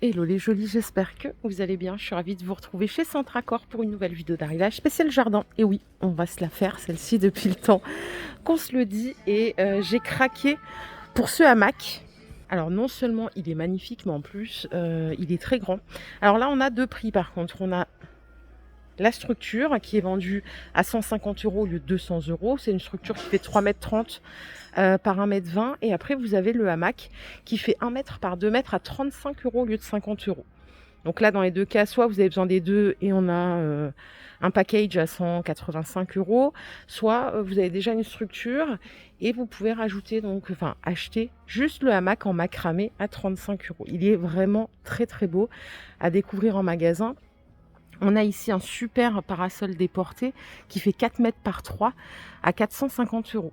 Hello les jolis, j'espère que vous allez bien. Je suis ravie de vous retrouver chez Centracor pour une nouvelle vidéo d'arrivage spécial jardin. Et oui, on va se la faire celle-ci depuis le temps qu'on se le dit. Et j'ai craqué pour ce hamac. Alors non seulement il est magnifique, mais en plus il est très grand. Alors là on a deux prix par contre. On a la structure qui est vendue à 150 € au lieu de 200 €. C'est une structure qui fait 3,30 m par 1,20 m. Et après, vous avez le hamac qui fait 1 m par 2 m à 35 € au lieu de 50 €. Donc là, dans les deux cas, soit vous avez besoin des deux et on a un package à 185 €, soit vous avez déjà une structure et vous pouvez rajouter, donc, enfin, acheter juste le hamac en macramé à 35 €. Il est vraiment très très beau à découvrir en magasin. On a ici un super parasol déporté qui fait 4 mètres par 3 à 450 €.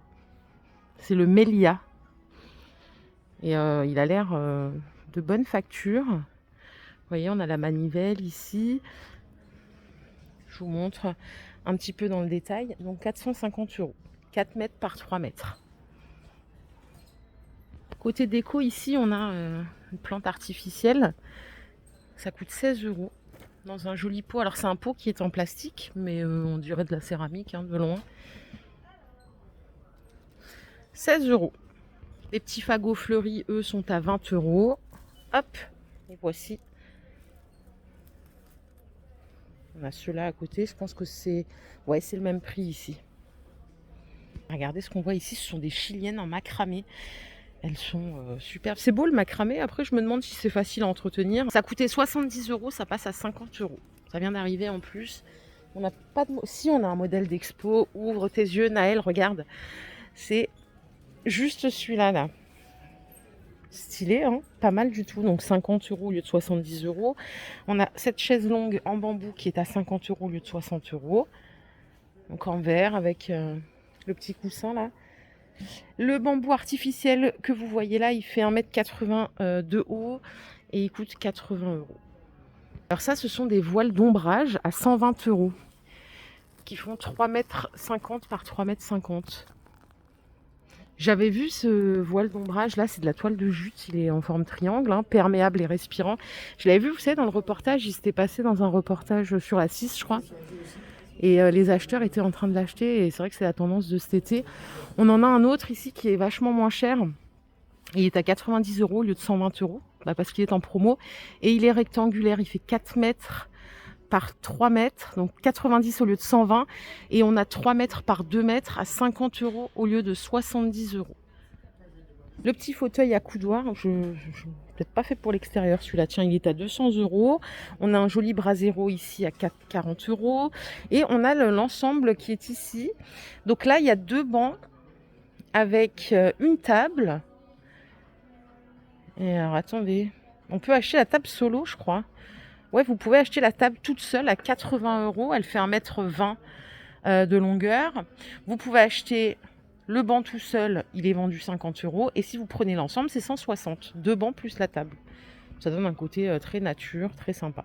C'est le Melia. Et il a l'air de bonne facture. Vous voyez, on a la manivelle ici. Je vous montre un petit peu dans le détail. Donc 450 €. 4 mètres par 3 mètres. Côté déco, ici, on a une plante artificielle. Ça coûte 16 € dans un joli pot. Alors, c'est un pot qui est en plastique, mais on dirait de la céramique, hein, de loin. 16 €. Les petits fagots fleuris, eux, sont à 20 €. Hop, et voici. On a ceux-là à côté. Je pense que c'est le même prix ici. Regardez ce qu'on voit ici. Ce sont des chiliennes en macramé. Elles sont superbes. C'est beau le macramé. Après, je me demande si c'est facile à entretenir. Ça coûtait 70 €. Ça passe à 50 €. Ça vient d'arriver en plus. On n'a pas de... Si, on a un modèle d'expo. Ouvre tes yeux, Naël, regarde. C'est juste celui-là, là. Stylé, hein, pas mal du tout. Donc 50 € au lieu de 70 €. On a cette chaise longue en bambou qui est à 50 € au lieu de 60 €. Donc en verre avec le petit coussin là. Le bambou artificiel que vous voyez là, il fait 1,80 m de haut et il coûte 80 €. Alors ça, ce sont des voiles d'ombrage à 120 € qui font 3,50 m par 3,50 m. J'avais vu ce voile d'ombrage, là, c'est de la toile de jute, il est en forme triangle, hein, perméable et respirant. Je l'avais vu, vous savez, dans le reportage, il s'était passé dans un reportage sur la 6, je crois. Et les acheteurs étaient en train de l'acheter, et c'est vrai que c'est la tendance de cet été. On en a un autre ici qui est vachement moins cher. Il est à 90 € au lieu de 120 €, parce qu'il est en promo. Et il est rectangulaire, il fait 4 mètres par 3 mètres, donc 90 au lieu de 120, et on a 3 mètres par 2 mètres à 50 € au lieu de 70 €. Le petit fauteuil à coudoir, peut-être pas fait pour l'extérieur celui-là, tiens, il est à 200 €. On a un joli brasero ici à 40 €, et on a l'ensemble qui est ici. Donc là, il y a deux bancs avec une table. Et alors attendez, on peut acheter la table solo, je crois. Ouais, vous pouvez acheter la table toute seule à 80 €. Elle fait 1,20 m de longueur. Vous pouvez acheter le banc tout seul, il est vendu 50 €. Et si vous prenez l'ensemble, c'est 160. Deux bancs plus la table. Ça donne un côté très nature, très sympa.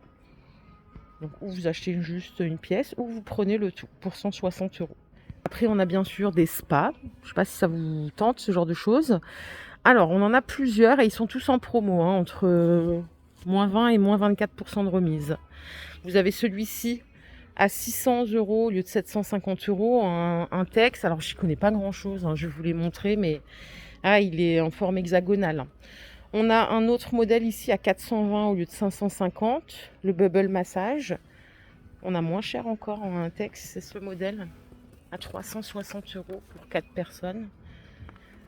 Donc, ou vous achetez juste une pièce, ou vous prenez le tout pour 160 €. Après, on a bien sûr des spas. Je ne sais pas si ça vous tente, ce genre de choses. Alors, on en a plusieurs et ils sont tous en promo, hein, entre moins 20 et moins 24% de remise. Vous avez celui-ci à 600 € au lieu de 750 €, un Tex. Alors, je n'y connais pas grand-chose, hein, je vais vous les montrer, mais il est en forme hexagonale. On a un autre modèle ici à 420 € au lieu de 550, le Bubble Massage. On a moins cher encore en un Tex, c'est ce modèle, à 360 € pour 4 personnes.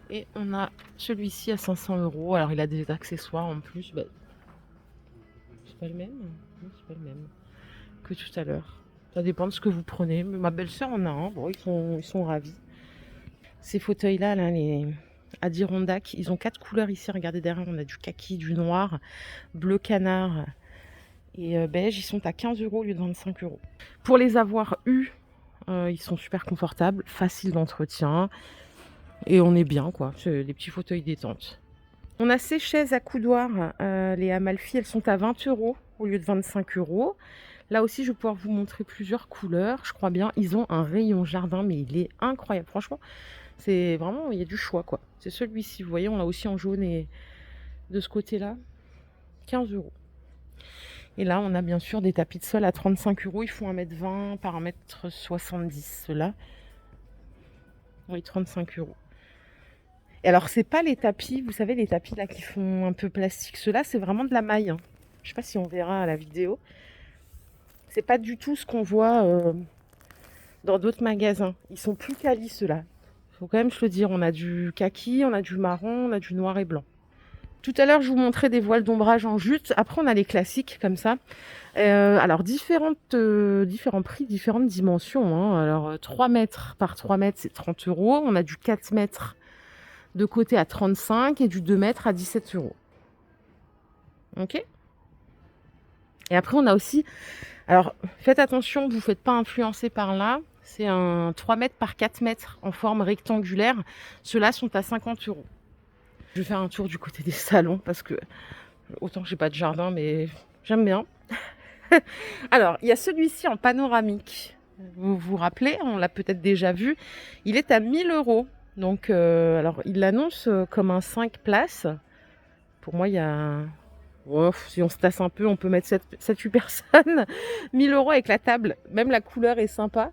Et on a celui-ci à 500 €. Alors, il a des accessoires en plus. C'est pas le même. Non, c'est pas le même que tout à l'heure. Ça dépend de ce que vous prenez. Mais ma belle-sœur en a un. Bon, ils sont ravis. Ces fauteuils-là, là, les Adirondack, ils ont 4 couleurs ici. Regardez derrière, on a du kaki, du noir, bleu canard et beige. Ils sont à 15 € au lieu de 25 €. Pour les avoir eus, ils sont super confortables, faciles d'entretien. Et on est bien, quoi. C'est des petits fauteuils détente. On a ces chaises à coudoir, les Amalfi, elles sont à 20 € au lieu de 25 €. Là aussi, je vais pouvoir vous montrer plusieurs couleurs. Je crois bien, ils ont un rayon jardin, mais il est incroyable. Franchement, c'est vraiment, il y a du choix, quoi. C'est celui-ci, vous voyez, on l'a aussi en jaune et de ce côté-là, 15 €. Et là, on a bien sûr des tapis de sol à 35 euros. Ils font 1,20 m par 1,70 m, ceux-là. Oui, 35 euros. Et alors, c'est pas les tapis, vous savez, les tapis là qui font un peu plastique. Ceux-là, c'est vraiment de la maille, hein. Je sais pas si on verra à la vidéo. C'est pas du tout ce qu'on voit dans d'autres magasins. Ils sont plus quali, ceux-là. Faut quand même se le dire. On a du kaki, on a du marron, on a du noir et blanc. Tout à l'heure, je vous montrais des voiles d'ombrage en jute. Après, on a les classiques comme ça. Alors, différents prix, différentes dimensions, hein. Alors, 3 mètres par 3 mètres, c'est 30 euros. On a du 4 mètres de côté à 35 et du 2 mètres à 17 euros. Ok. Et après, on a aussi... Alors, faites attention, vous ne faites pas influencer par là. C'est un 3 mètres par 4 mètres en forme rectangulaire. Ceux-là sont à 50 euros. Je vais faire un tour du côté des salons parce que autant que j'ai pas de jardin, mais j'aime bien. Alors, il y a celui-ci en panoramique. Vous vous rappelez, on l'a peut-être déjà vu. Il est à 1000 euros. Donc, alors, il l'annonce comme un 5 places. Pour moi, il y a... Oh, si on se tasse un peu, on peut mettre 7-8 personnes. 1000 euros avec la table. Même la couleur est sympa.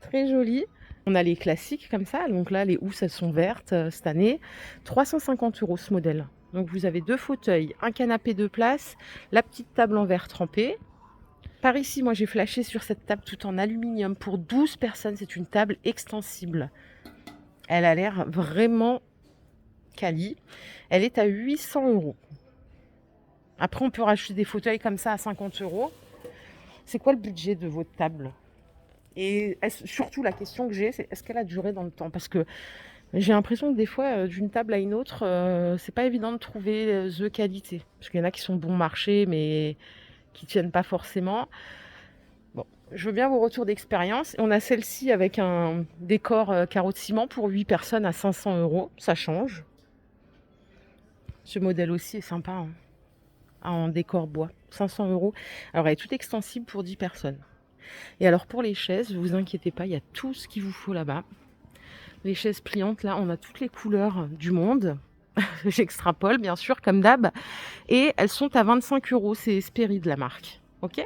Très jolie. On a les classiques comme ça. Donc là, les housses, elles sont vertes cette année. 350 euros ce modèle. Donc vous avez 2 fauteuils, un canapé 2 places, la petite table en verre trempé. Par ici, moi j'ai flashé sur cette table tout en aluminium pour 12 personnes. C'est une table extensible. Elle a l'air vraiment quali. Elle est à 800 euros. Après, on peut rajouter des fauteuils comme ça à 50 euros. C'est quoi le budget de votre table? Et surtout, la question que j'ai, c'est est-ce qu'elle a duré dans le temps? Parce que j'ai l'impression que des fois, d'une table à une autre, c'est pas évident de trouver the qualité. Parce qu'il y en a qui sont bon marché, mais qui tiennent pas forcément. Bon, je veux bien vos retours d'expérience. On a celle-ci avec un décor carreau de ciment pour 8 personnes à 500 euros. Ça change. Ce modèle aussi est sympa, hein, en décor bois. 500 euros. Alors, elle est toute extensible pour 10 personnes. Et alors, pour les chaises, ne vous inquiétez pas, il y a tout ce qu'il vous faut là-bas. Les chaises pliantes, là, on a toutes les couleurs du monde. J'extrapole, bien sûr, comme d'hab. Et elles sont à 25 euros. C'est Espéry de la marque. Ok?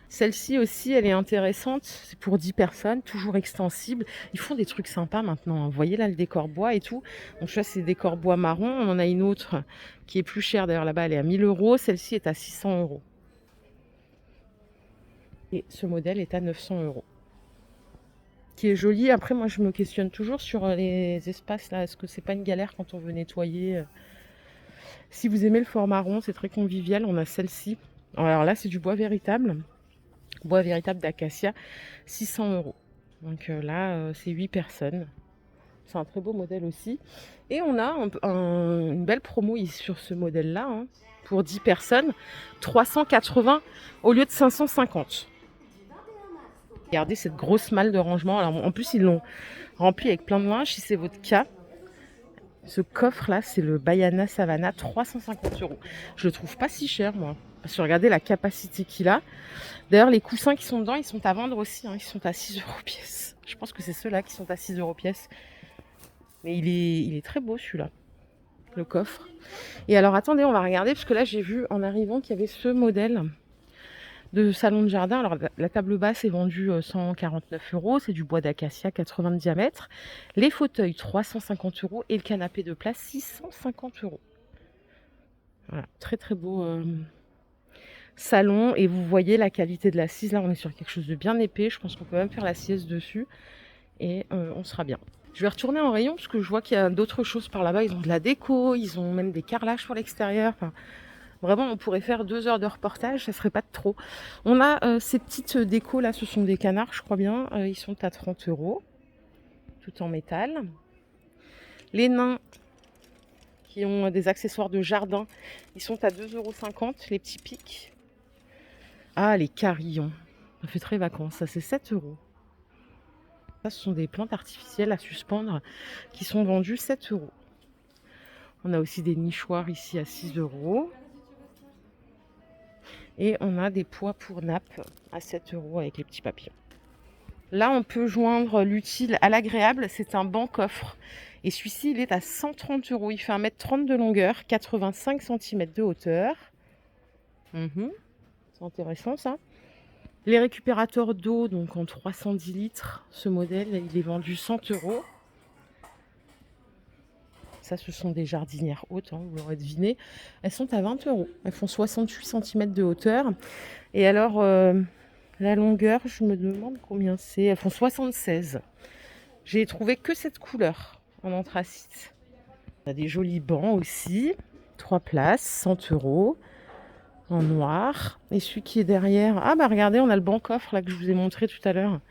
Celle-ci aussi, elle est intéressante. C'est pour 10 personnes, toujours extensible. Ils font des trucs sympas maintenant, hein. Vous voyez là le décor bois et tout. Donc ça, c'est décor bois marron. On en a une autre qui est plus chère. D'ailleurs, là-bas, elle est à 1000 euros. Celle-ci est à 600 euros. Et ce modèle est à 900 euros. Qui est joli. Après, moi, je me questionne toujours sur les espaces là. Est-ce que c'est pas une galère quand on veut nettoyer? Si vous aimez le format rond, c'est très convivial. On a celle-ci. Alors là, c'est du bois véritable. Bois véritable d'acacia, 600 euros. Donc là, c'est 8 personnes. C'est un très beau modèle aussi. Et on a une belle promo sur ce modèle-là, hein, pour 10 personnes, 380 au lieu de 550. Regardez cette grosse malle de rangement. Alors, en plus, ils l'ont rempli avec plein de linge. Si c'est votre cas, ce coffre-là, c'est le Bayana Savannah, 350 euros. Je le trouve pas si cher, moi. Parce que regardez la capacité qu'il a. D'ailleurs, les coussins qui sont dedans, ils sont à vendre aussi, hein. Ils sont à 6 euros pièce. Je pense que c'est ceux-là qui sont à 6 euros pièce. Mais il est très beau, celui-là, le coffre. Et alors, attendez, on va regarder, parce que là, j'ai vu en arrivant qu'il y avait ce modèle de salon de jardin. Alors, la table basse est vendue 149 euros. C'est du bois d'acacia, 80 de diamètre. Les fauteuils, 350 euros. Et le canapé de place, 650 euros. Voilà, très très beau salon. Et vous voyez la qualité de l'assise. Là, on est sur quelque chose de bien épais. Je pense qu'on peut même faire la sieste dessus. Et on sera bien. Je vais retourner en rayon parce que je vois qu'il y a d'autres choses par là-bas. Ils ont de la déco, ils ont même des carrelages pour l'extérieur. Enfin, vraiment, on pourrait faire 2 heures de reportage, ça serait pas de trop. On a ces petites décos là, ce sont des canards, je crois bien. Ils sont à 30 euros, tout en métal. Les nains qui ont des accessoires de jardin, ils sont à 2,50 euros, les petits pics. Ah, les carillons, ça fait très vacances, ça c'est 7 euros. Ça, ce sont des plantes artificielles à suspendre qui sont vendues 7 euros. On a aussi des nichoirs ici à 6 euros. Et on a des pois pour nappe à 7 euros avec les petits papillons. Là, on peut joindre l'utile à l'agréable. C'est un banc coffre. Et celui-ci, il est à 130 euros. Il fait 1,30 m de longueur, 85 cm de hauteur. C'est intéressant ça. Les récupérateurs d'eau, donc en 310 litres, ce modèle, il est vendu 100 euros. Ça, ce sont des jardinières hautes, hein, vous l'aurez deviné. Elles sont à 20 euros. Elles font 68 cm de hauteur. Et alors, la longueur, je me demande combien c'est. Elles font 76. J'ai trouvé que cette couleur en anthracite. On a des jolis bancs aussi. 3 places, 100 euros. En noir. Et celui qui est derrière... Ah bah regardez, on a le banc coffre là que je vous ai montré tout à l'heure.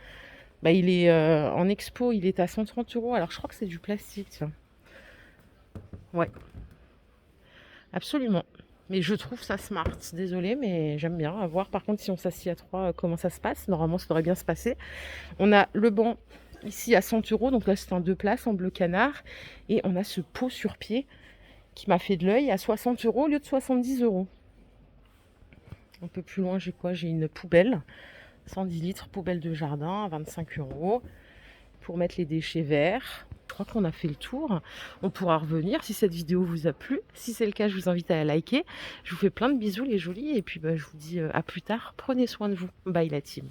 Bah il est en expo, il est à 130 euros. Alors je crois que c'est du plastique, tiens. Ouais. Absolument. Mais je trouve ça smart. Désolée, mais j'aime bien. À voir par contre si on s'assied à 3, comment ça se passe. Normalement, ça devrait bien se passer. On a le banc ici à 100 euros. Donc là, c'est un 2 places en bleu canard. Et on a ce pot sur pied qui m'a fait de l'œil à 60 euros au lieu de 70 euros. Un peu plus loin, j'ai quoi? J'ai une poubelle, 110 litres, poubelle de jardin, à 25 euros, pour mettre les déchets verts. Je crois qu'on a fait le tour. On pourra revenir si cette vidéo vous a plu. Si c'est le cas, je vous invite à la liker. Je vous fais plein de bisous les jolis, et puis je vous dis à plus tard. Prenez soin de vous. Bye la team.